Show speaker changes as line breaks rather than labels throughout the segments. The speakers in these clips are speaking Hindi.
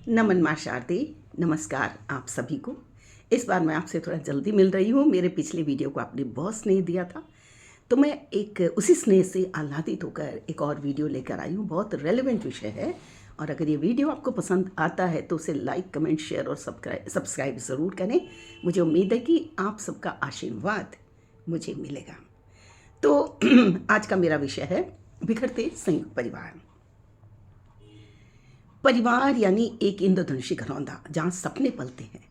नमन माँ शारदे, नमस्कार आप सभी को। इस बार मैं आपसे थोड़ा जल्दी मिल रही हूँ। मेरे पिछले वीडियो को आपने बहुत स्नेह दिया था, तो मैं एक उसी स्नेह से आह्लादित होकर एक और वीडियो लेकर आई हूँ। बहुत रेलेवेंट विषय है, और अगर ये वीडियो आपको पसंद आता है तो उसे लाइक, कमेंट, शेयर और सब्सक्राइब ज़रूर करें। मुझे उम्मीद है कि आप सबका आशीर्वाद मुझे मिलेगा। तो आज का मेरा विषय है बिखरते संयुक्त परिवार। परिवार यानी एक इंद्रधनुषी घरौंदा जहाँ सपने पलते हैं,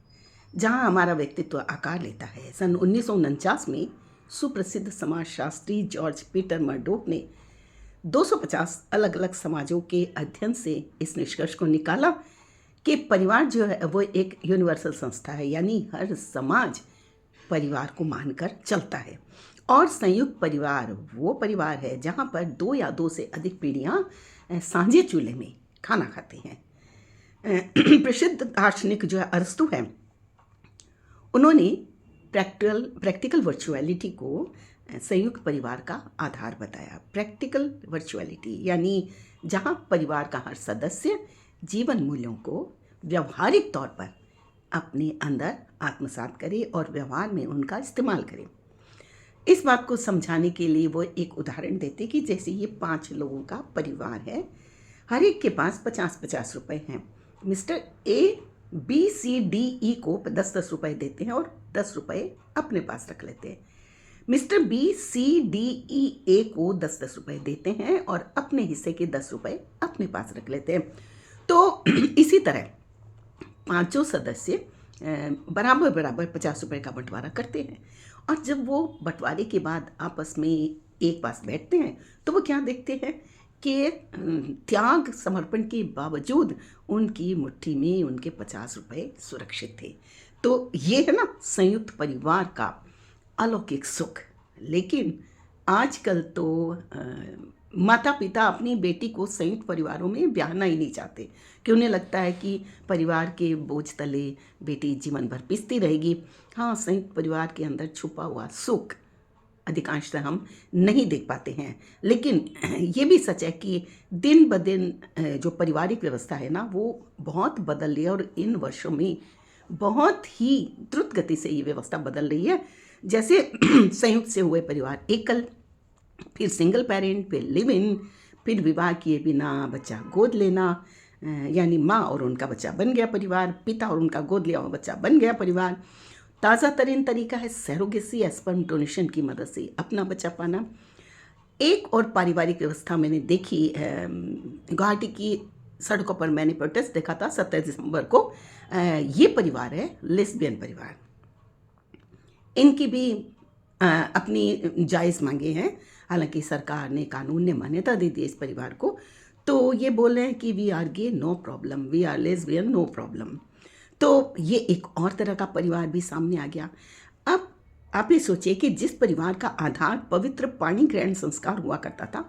जहाँ हमारा व्यक्तित्व आकार लेता है। सन 1949 में सुप्रसिद्ध समाजशास्त्री जॉर्ज पीटर मर्डोक ने 250 अलग अलग समाजों के अध्ययन से इस निष्कर्ष को निकाला कि परिवार जो है वो एक यूनिवर्सल संस्था है, यानी हर समाज परिवार को मानकर चलता है। और संयुक्त परिवार वो परिवार है जहाँ पर 2 या 2 से अधिक पीढ़ियाँ साझे चूल्हे में खाना खाते हैं। प्रसिद्ध दार्शनिक जो है अरस्तु है, उन्होंने प्रैक्टिकल वर्चुअलिटी को संयुक्त परिवार का आधार बताया। प्रैक्टिकल वर्चुअलिटी यानी जहाँ परिवार का हर सदस्य जीवन मूल्यों को व्यवहारिक तौर पर अपने अंदर आत्मसात करे और व्यवहार में उनका इस्तेमाल करे। इस बात को समझाने के लिए वो एक उदाहरण देते कि जैसे ये 5 लोगों का परिवार है, हर एक के पास 50-50 रुपए हैं। Mister A B C D E को 10-10 रुपए देते हैं और 10 रुपए अपने पास रख लेते हैं। Mister B C D E A को 10-10 रुपए देते हैं और अपने हिस्से के 10 रुपए अपने पास रख लेते हैं। तो इसी तरह पांचों सदस्य बराबर बराबर 50 रुपए का बंटवारा करते हैं। और जब वो बंटवारे के बाद आपस में एक पास बैठते हैं तो वो क्या देखते हैं कि त्याग समर्पण के बावजूद उनकी मुट्ठी में उनके 50 रुपए सुरक्षित थे। तो ये है ना संयुक्त परिवार का अलौकिक सुख। लेकिन आजकल तो माता पिता अपनी बेटी को संयुक्त परिवारों में ब्याहना ही नहीं चाहते, कि उन्हें लगता है कि परिवार के बोझ तले बेटी जीवन भर पिसती रहेगी। हाँ, संयुक्त परिवार के अंदर छुपा हुआ सुख अधिकांशतः हम नहीं देख पाते हैं। लेकिन ये भी सच है कि दिन ब दिन जो पारिवारिक व्यवस्था है ना, वो बहुत बदल रही है, और इन वर्षों में बहुत ही द्रुत गति से ये व्यवस्था बदल रही है। जैसे संयुक्त से हुए परिवार एकल, फिर सिंगल पेरेंट, फिर लिव इन, फिर विवाह किए बिना बच्चा गोद लेना, यानी माँ और उनका बच्चा बन गया परिवार, पिता और उनका गोद लिया हुआ बच्चा बन गया परिवार। ताज़ा तरीन तरीका है सैरोगेसी या स्पर्म डोनेशन की मदद से अपना बच्चा पाना। एक और पारिवारिक व्यवस्था मैंने देखी, गुवाहाटी की सड़कों पर मैंने प्रोटेस्ट देखा था 17 दिसंबर को। ये परिवार है लेस्बियन परिवार। इनकी भी अपनी जायज़ मांगे हैं, हालांकि सरकार ने, कानून ने मान्यता दे दी इस परिवार को। तो ये बोल रहे हैं कि we are gay no problem, we are lesbian no problem. तो ये एक और तरह का परिवार भी सामने आ गया। अब आप ये सोचिए कि जिस परिवार का आधार पवित्र पाणी ग्रहण संस्कार हुआ करता था,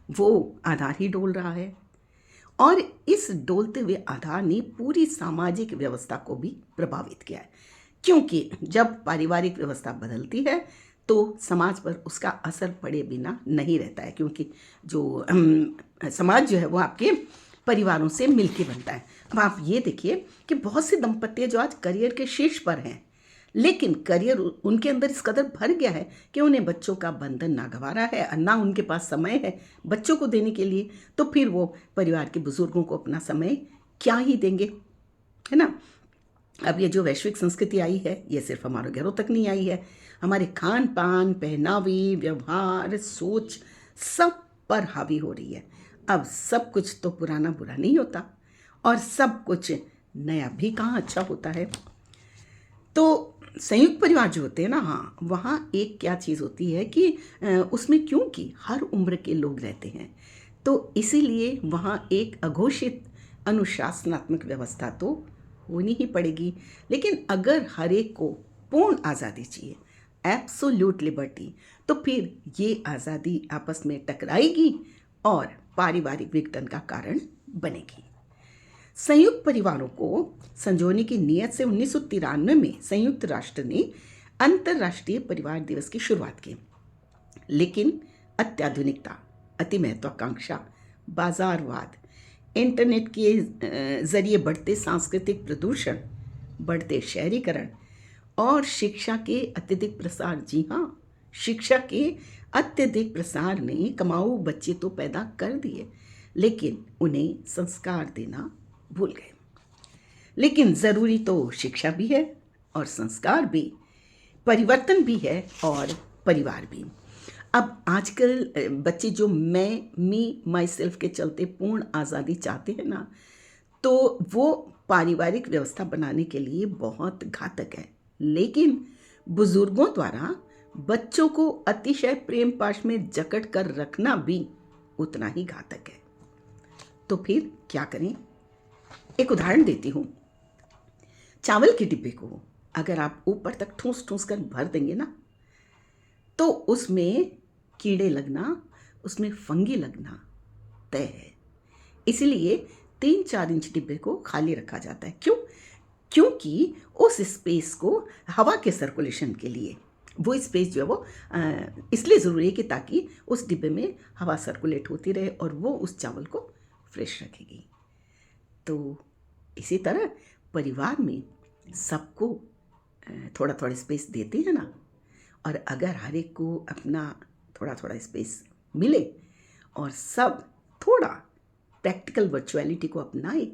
वो आधार ही डोल रहा है। और इस डोलते हुए आधार ने पूरी सामाजिक व्यवस्था को भी प्रभावित किया है, क्योंकि जब पारिवारिक व्यवस्था बदलती है तो समाज पर उसका असर पड़े बिना नहीं रहता है, क्योंकि जो समाज जो है वो आपके परिवारों से मिलके बनता है। अब आप ये देखिए कि बहुत से दंपत्ति जो आज करियर के शीर्ष पर हैं, लेकिन करियर उनके अंदर इस कदर भर गया है कि उन्हें बच्चों का बंधन नागवारा है, और ना उनके पास समय है बच्चों को देने के लिए। तो फिर वो परिवार के बुजुर्गों को अपना समय क्या ही देंगे, है ना। अब ये जो वैश्विक संस्कृति आई है, ये सिर्फ हमारे घरों तक नहीं आई है, हमारे खान पान, पहनावे, व्यवहार, सोच सब पर हावी हो रही है। अब सब कुछ तो पुराना बुरा नहीं होता, और सब कुछ नया भी कहाँ अच्छा होता है। तो संयुक्त परिवार जो होते हैं ना, हाँ, वहाँ एक क्या चीज़ होती है कि उसमें क्योंकि हर उम्र के लोग रहते हैं, तो इसीलिए वहाँ एक अघोषित अनुशासनात्मक व्यवस्था तो होनी ही पड़ेगी। लेकिन अगर हर एक को पूर्ण आज़ादी चाहिए, एब्सोल्यूट लिबर्टी, तो फिर ये आज़ादी आपस में टकराएगी और पारिवारिक विघटन का कारण बनेगी। संयुक्त परिवारों को संजोने की नीयत से 1993 में संयुक्त राष्ट्र ने अंतर्राष्ट्रीय परिवार दिवस की शुरुआत की। लेकिन अत्याधुनिकता, अति महत्वाकांक्षा, बाजारवाद, इंटरनेट के ज़रिए बढ़ते सांस्कृतिक प्रदूषण, बढ़ते शहरीकरण और शिक्षा के अत्यधिक प्रसार, जी हाँ, शिक्षा के अत्यधिक प्रसार ने कमाऊ बच्चे तो पैदा कर दिए, लेकिन उन्हें संस्कार देना भूल गए। लेकिन ज़रूरी तो शिक्षा भी है और संस्कार भी, परिवर्तन भी है और परिवार भी। अब आजकल बच्चे जो मैं, मी, माई सेल्फ के चलते पूर्ण आज़ादी चाहते हैं ना, तो वो पारिवारिक व्यवस्था बनाने के लिए बहुत घातक है। लेकिन बुजुर्गों द्वारा बच्चों को अतिशय प्रेम पाश में जकड़ कर रखना भी उतना ही घातक है। तो फिर क्या करें? एक उदाहरण देती हूँ। चावल के डिब्बे को अगर आप ऊपर तक ठूस ठूस कर भर देंगे ना, तो उसमें कीड़े लगना, उसमें फंगी लगना तय है। इसलिए 3-4 इंच डिब्बे को खाली रखा जाता है। क्यों? क्योंकि उस स्पेस को हवा के सर्कुलेशन के लिए, वो स्पेस जो है वो इसलिए ज़रूरी है कि ताकि उस डिब्बे में हवा सर्कुलेट होती रहे और वो उस चावल को फ्रेश रखेगी। तो इसी तरह परिवार में सबको थोड़ा थोड़ा स्पेस देते हैं ना, और अगर हर एक को अपना थोड़ा थोड़ा स्पेस मिले और सब थोड़ा प्रैक्टिकल वर्चुअलिटी को अपनाए,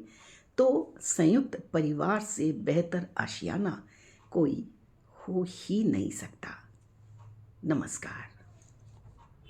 तो संयुक्त परिवार से बेहतर आशियाना कोई हो ही नहीं सकता। नमस्कार।